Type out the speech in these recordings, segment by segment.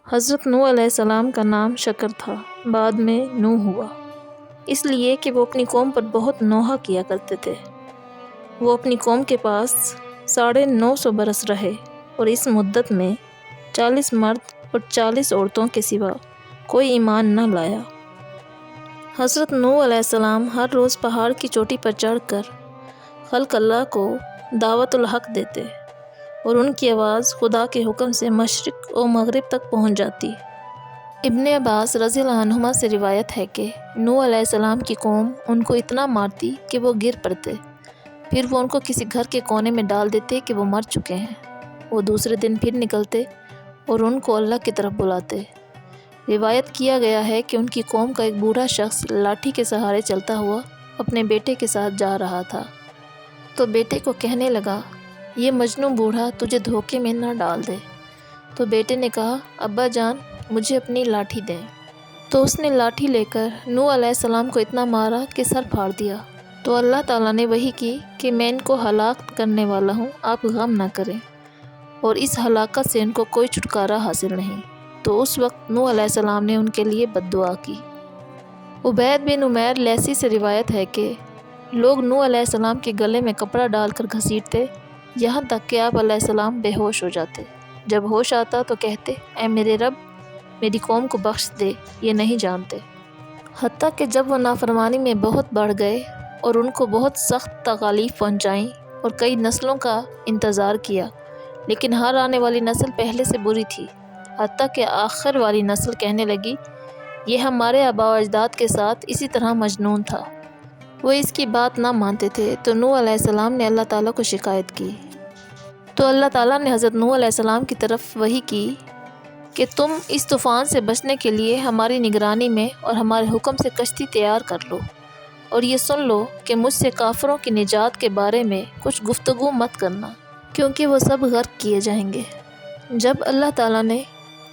حضرت نوح علیہ السلام کا نام شکر تھا، بعد میں نوح ہوا، اس لیے کہ وہ اپنی قوم پر بہت نوحہ کیا کرتے تھے۔ وہ اپنی قوم کے پاس 950 برس رہے اور اس مدت میں 40 مرد اور 40 عورتوں کے سوا کوئی ایمان نہ لایا۔ حضرت نوح علیہ السلام ہر روز پہاڑ کی چوٹی پر چڑھ کر خلق اللہ کو دعوت الحق دیتے اور ان کی آواز خدا کے حکم سے مشرق و مغرب تک پہنچ جاتی۔ ابن عباس رضی اللہ عنہما سے روایت ہے کہ نوح علیہ السلام کی قوم ان کو اتنا مارتی کہ وہ گر پڑتے، پھر وہ ان کو کسی گھر کے کونے میں ڈال دیتے کہ وہ مر چکے ہیں۔ وہ دوسرے دن پھر نکلتے اور ان کو اللہ کی طرف بلاتے۔ روایت کیا گیا ہے کہ ان کی قوم کا ایک بوڑھا شخص لاٹھی کے سہارے چلتا ہوا اپنے بیٹے کے ساتھ جا رہا تھا، تو بیٹے کو کہنے لگا، یہ مجنون بوڑھا تجھے دھوکے میں نہ ڈال دے۔ تو بیٹے نے کہا، ابا جان مجھے اپنی لاٹھی دیں۔ تو اس نے لاٹھی لے کر نوح علیہ السلام کو اتنا مارا کہ سر پھاڑ دیا۔ تو اللہ تعالیٰ نے وحی کی کہ میں ان کو ہلاک کرنے والا ہوں، آپ غم نہ کریں، اور اس ہلاکت سے ان کو کوئی چھٹکارا حاصل نہیں۔ تو اس وقت نوح علیہ السلام نے ان کے لیے بد دعا کی۔ عبید بن عمیر لیثی سے روایت ہے کہ لوگ نوح علیہ السلام کے گلے میں کپڑا ڈال کر گھسیٹتے یہاں تک کہ آپ علیہ السلام بے ہوش ہو جاتے۔ جب ہوش آتا تو کہتے، اے میرے رب میری قوم کو بخش دے، یہ نہیں جانتے۔ حتیٰ کہ جب وہ نافرمانی میں بہت بڑھ گئے اور ان کو بہت سخت تکالیف پہنچائیں اور کئی نسلوں کا انتظار کیا، لیکن ہر آنے والی نسل پہلے سے بری تھی، حتیٰ کہ آخر والی نسل کہنے لگی، یہ ہمارے آباء و اجداد کے ساتھ اسی طرح مجنون تھا۔ وہ اس کی بات نہ مانتے تھے، تو نوح علیہ السلام نے اللہ تعالیٰ کو شکایت کی۔ تو اللہ تعالیٰ نے حضرت نوح علیہ السلام کی طرف وحی کی کہ تم اس طوفان سے بچنے کے لیے ہماری نگرانی میں اور ہمارے حکم سے کشتی تیار کر لو، اور یہ سن لو کہ مجھ سے کافروں کی نجات کے بارے میں کچھ گفتگو مت کرنا، کیونکہ وہ سب غرق کیے جائیں گے۔ جب اللہ تعالیٰ نے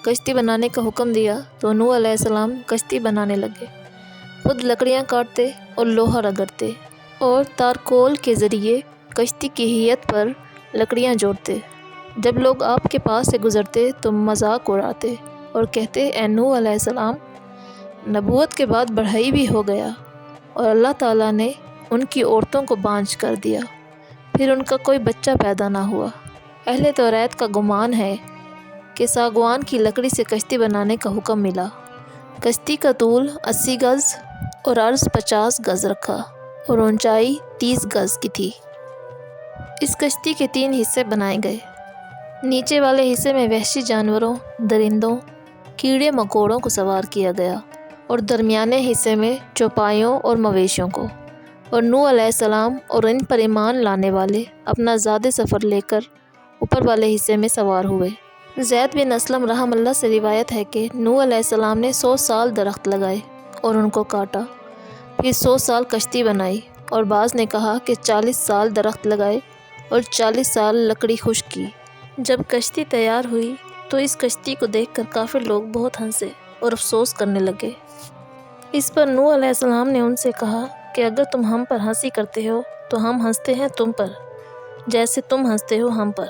کشتی بنانے کا حکم دیا تو نوح علیہ السلام کشتی بنانے لگے، خود لکڑیاں کاٹتے اور لوہا رگڑتے اور تارکول کے ذریعے کشتی کی ہیئت پر لکڑیاں جوڑتے۔ جب لوگ آپ کے پاس سے گزرتے تو مذاق اڑاتے اور کہتے، اے نوح علیہ السلام، نبوت کے بعد بڑھئی بھی ہو گیا، اور اللہ تعالیٰ نے ان کی عورتوں کو بانجھ کر دیا، پھر ان کا کوئی بچہ پیدا نہ ہوا۔ اہل توریت کا گمان ہے کہ ساگوان کی لکڑی سے کشتی بنانے کا حکم ملا۔ کشتی کا طول 80 گز اور عرض 50 گز رکھا اور اونچائی 30 گز کی تھی۔ اس کشتی کے 3 حصے بنائے گئے۔ نیچے والے حصے میں وحشی جانوروں، درندوں، کیڑے مکوڑوں کو سوار کیا گیا، اور درمیانے حصے میں چوپایوں اور مویشیوں کو۔ اور نوح علیہ السلام اور ان پر ایمان لانے والے اپنا زاد سفر لے کر اوپر والے حصے میں سوار ہوئے۔ زید بن اسلم رحم اللہ سے روایت ہے کہ نوح علیہ السلام نے 100 سال درخت لگائے اور ان کو کاٹا، پھر 100 سال کشتی بنائی، اور بعض نے کہا کہ 40 سال درخت لگائے اور 40 سال لکڑی خشک کی۔ جب کشتی تیار ہوئی تو اس کشتی کو دیکھ کر کافر لوگ بہت ہنسے اور افسوس کرنے لگے۔ اس پر نوح علیہ السلام نے ان سے کہا کہ اگر تم ہم پر ہنسی کرتے ہو تو ہم ہنستے ہیں تم پر، جیسے تم ہنستے ہو ہم پر،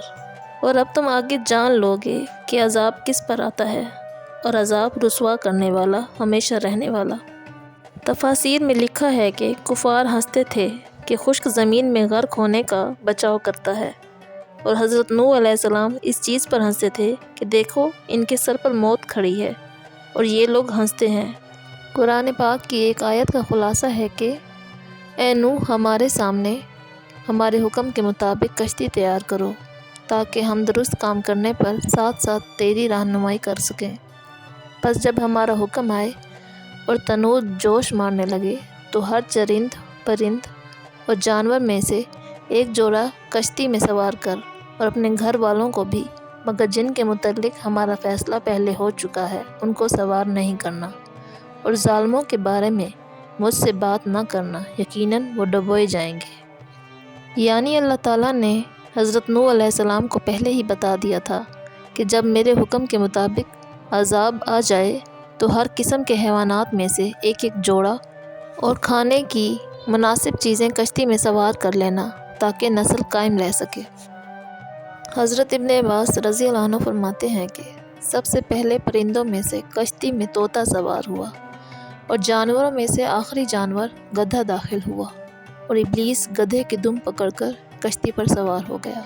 اور اب تم آگے جان لو گے کہ عذاب کس پر آتا ہے، اور عذاب رسوا کرنے والا، ہمیشہ رہنے والا۔ تفاسیر میں لکھا ہے کہ کفار ہنستے تھے کہ خشک زمین میں غرق ہونے کا بچاؤ کرتا ہے، اور حضرت نوح علیہ السلام اس چیز پر ہنستے تھے کہ دیکھو ان کے سر پر موت کھڑی ہے اور یہ لوگ ہنستے ہیں۔ قرآن پاک کی ایک آیت کا خلاصہ ہے کہ اے نوح ہمارے سامنے ہمارے حکم کے مطابق کشتی تیار کرو تاکہ ہم درست کام کرنے پر ساتھ ساتھ تیری رہنمائی کر سکیں۔ پس جب ہمارا حکم آئے اور تنور جوش مارنے لگے تو ہر چرند، پرند اور جانور میں سے ایک جوڑا کشتی میں سوار کر اور اپنے گھر والوں کو بھی، مگر جن کے متعلق ہمارا فیصلہ پہلے ہو چکا ہے ان کو سوار نہیں کرنا، اور ظالموں کے بارے میں مجھ سے بات نہ کرنا، یقیناً وہ ڈبوئے جائیں گے۔ یعنی اللہ تعالیٰ نے حضرت نوح علیہ السلام کو پہلے ہی بتا دیا تھا کہ جب میرے حکم کے مطابق عذاب آ جائے تو ہر قسم کے حیوانات میں سے ایک ایک جوڑا اور کھانے کی مناسب چیزیں کشتی میں سوار کر لینا تاکہ نسل قائم رہ سکے۔ حضرت ابن عباس رضی اللہ عنہ فرماتے ہیں کہ سب سے پہلے پرندوں میں سے کشتی میں طوطا سوار ہوا، اور جانوروں میں سے آخری جانور گدھا داخل ہوا، اور ابلیس گدھے کی دم پکڑ کر کشتی پر سوار ہو گیا۔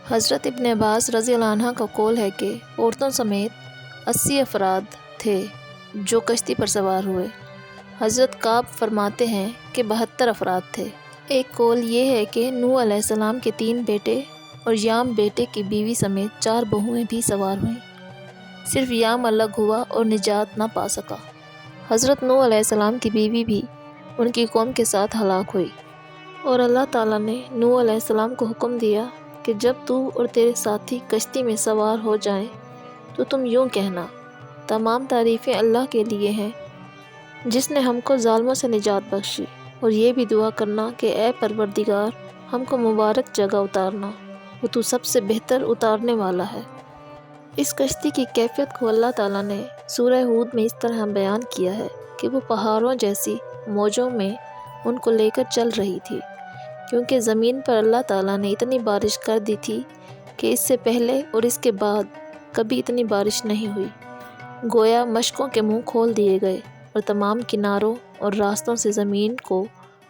حضرت ابن عباس رضی اللہ عنہ کا قول ہے کہ عورتوں سمیت 80 افراد تھے جو کشتی پر سوار ہوئے۔ حضرت کعب فرماتے ہیں کہ 72 افراد تھے۔ ایک قول یہ ہے کہ نوح علیہ السلام کے 3 بیٹے اور یام بیٹے کی بیوی سمیت 4 بہویں بھی سوار ہوئیں، صرف یام الگ ہوا اور نجات نہ پا سکا۔ حضرت نوح علیہ السلام کی بیوی بھی ان کی قوم کے ساتھ ہلاک ہوئی، اور اللہ تعالیٰ نے نوح علیہ السلام کو حکم دیا کہ جب تو اور تیرے ساتھی کشتی میں سوار ہو جائیں تو تم یوں کہنا: تمام تعریفیں اللہ کے لیے ہیں جس نے ہم کو ظالموں سے نجات بخشی، اور یہ بھی دعا کرنا کہ اے پروردگار ہم کو مبارک جگہ اتارنا، وہ تو سب سے بہتر اتارنے والا ہے۔ اس کشتی کی کیفیت کو اللہ تعالیٰ نے سورہ ہود میں اس طرح بیان کیا ہے کہ وہ پہاڑوں جیسی موجوں میں ان کو لے کر چل رہی تھی، کیونکہ زمین پر اللہ تعالیٰ نے اتنی بارش کر دی تھی کہ اس سے پہلے اور اس کے بعد کبھی اتنی بارش نہیں ہوئی۔ گویا مشکوں کے منہ کھول دیے گئے اور تمام کناروں اور راستوں سے زمین کو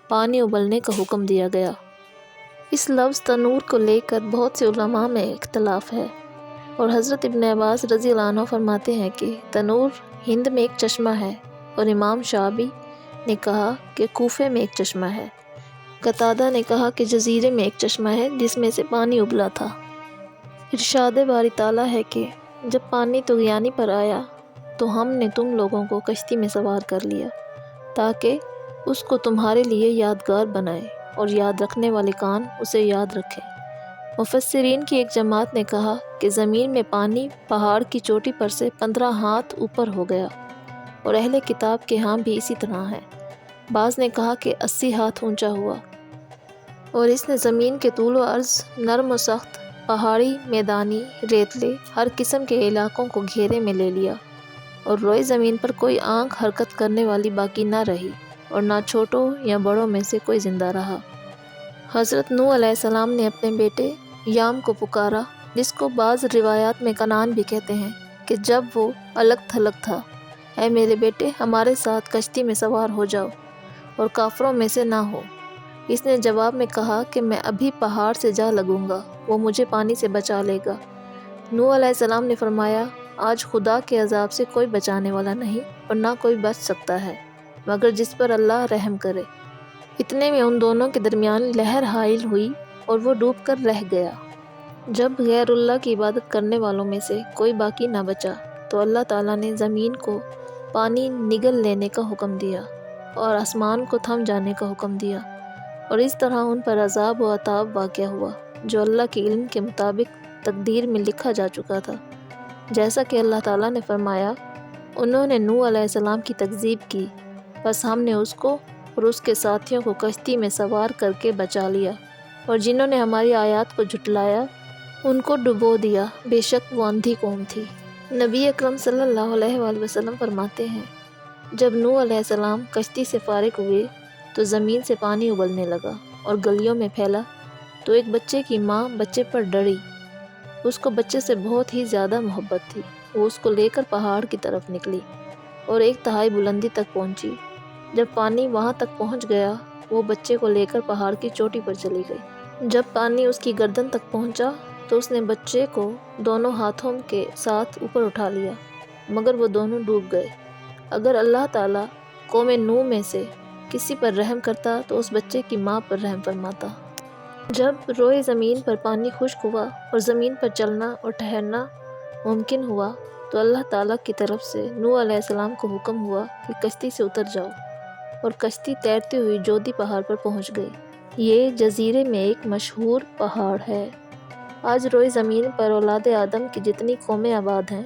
پانی ابلنے کا حکم دیا گیا۔ اس لفظ تنور کو لے کر بہت سے علماء میں اختلاف ہے، اور حضرت ابن عباس رضی اللہ عنہ فرماتے ہیں کہ تنور ہند میں ایک چشمہ ہے، اور امام شعبی نے کہا کہ کوفے میں ایک چشمہ ہے۔ قتادہ نے کہا کہ جزیرے میں ایک چشمہ ہے جس میں سے پانی ابلا تھا۔ ارشاد باری تعالیٰ ہے کہ جب پانی طغیانی پر آیا تو ہم نے تم لوگوں کو کشتی میں سوار کر لیا تاکہ اس کو تمہارے لیے یادگار بنائے اور یاد رکھنے والے کان اسے یاد رکھیں۔ مفسرین کی ایک جماعت نے کہا کہ زمین میں پانی پہاڑ کی چوٹی پر سے 15 ہاتھ اوپر ہو گیا، اور اہل کتاب کے ہاں بھی اسی طرح ہے۔ بعض نے کہا کہ 80 ہاتھ اونچا ہوا، اور اس نے زمین کے طول و عرض، نرم و سخت، پہاڑی، میدانی، ریتلے، ہر قسم کے علاقوں کو گھیرے میں لے لیا، اور روئے زمین پر کوئی آنکھ حرکت کرنے والی باقی نہ رہی، اور نہ چھوٹوں یا بڑوں میں سے کوئی زندہ رہا۔ حضرت نوح علیہ السلام نے اپنے بیٹے یام کو پکارا، جس کو بعض روایات میں کنعان بھی کہتے ہیں، کہ جب وہ الگ تھلگ تھا: اے میرے بیٹے، ہمارے ساتھ کشتی میں سوار ہو جاؤ اور کافروں میں سے نہ ہو۔ اس نے جواب میں کہا کہ میں ابھی پہاڑ سے جا لگوں گا، وہ مجھے پانی سے بچا لے گا۔ نوح علیہ السلام نے فرمایا: آج خدا کے عذاب سے کوئی بچانے والا نہیں، اور نہ کوئی بچ سکتا ہے مگر جس پر اللہ رحم کرے۔ اتنے میں ان دونوں کے درمیان لہر حائل ہوئی اور وہ ڈوب کر رہ گیا۔ جب غیر اللہ کی عبادت کرنے والوں میں سے کوئی باقی نہ بچا تو اللہ تعالیٰ نے زمین کو پانی نگل لینے کا حکم دیا اور آسمان کو تھم جانے کا حکم دیا، اور اس طرح ان پر عذاب و عطاب واقع ہوا جو اللہ کے علم کے مطابق تقدیر میں لکھا جا چکا تھا۔ جیسا کہ اللہ تعالیٰ نے فرمایا: انہوں نے نوح علیہ السلام کی تکذیب کی، بس ہم نے اس کو اور اس کے ساتھیوں کو کشتی میں سوار کر کے بچا لیا، اور جنہوں نے ہماری آیات کو جھٹلایا ان کو ڈبو دیا، بے شک وہ اندھی قوم تھی۔ نبی اکرم صلی اللہ علیہ وآلہ وسلم فرماتے ہیں: جب نوح علیہ السلام کشتی سے فارغ ہوئے تو زمین سے پانی ابلنے لگا اور گلیوں میں پھیلا، تو ایک بچے کی ماں بچے پر ڈری۔ اس کو بچے سے بہت ہی زیادہ محبت تھی۔ وہ اس کو لے کر پہاڑ کی طرف نکلی اور ایک تہائی بلندی تک پہنچی۔ جب پانی وہاں تک پہنچ گیا، وہ بچے کو لے کر پہاڑ کی چوٹی پر چلی گئی۔ جب پانی اس کی گردن تک پہنچا تو اس نے بچے کو دونوں ہاتھوں کے ساتھ اوپر اٹھا لیا، مگر وہ دونوں ڈوب گئے۔ اگر اللہ تعالیٰ قوم نوح میں سے کسی پر رحم کرتا تو اس بچے کی ماں پر رحم فرماتا۔ جب روئے زمین پر پانی خشک ہوا اور زمین پر چلنا اور ٹھہرنا ممکن ہوا تو اللہ تعالیٰ کی طرف سے نوح علیہ السلام کو حکم ہوا کہ کشتی سے اتر جاؤ، اور کشتی تیرتے ہوئی جودی پہاڑ پر پہنچ گئی۔ یہ جزیرے میں ایک مشہور پہاڑ ہے۔ آج روئے زمین پر اولاد آدم کی جتنی قومیں آباد ہیں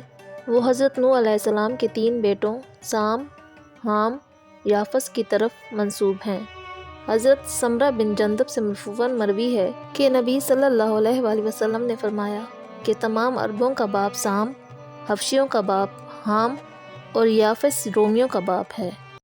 وہ حضرت نوح علیہ السلام کے 3 بیٹوں سام، حام، یافس کی طرف منسوب ہیں۔ حضرت سمرہ بن جندب سے مرفوعاً مروی ہے کہ نبی صلی اللہ علیہ وآلہ وسلم نے فرمایا کہ تمام عربوں کا باپ سام، حبشیوں کا باپ حام، اور یافس رومیوں کا باپ ہے۔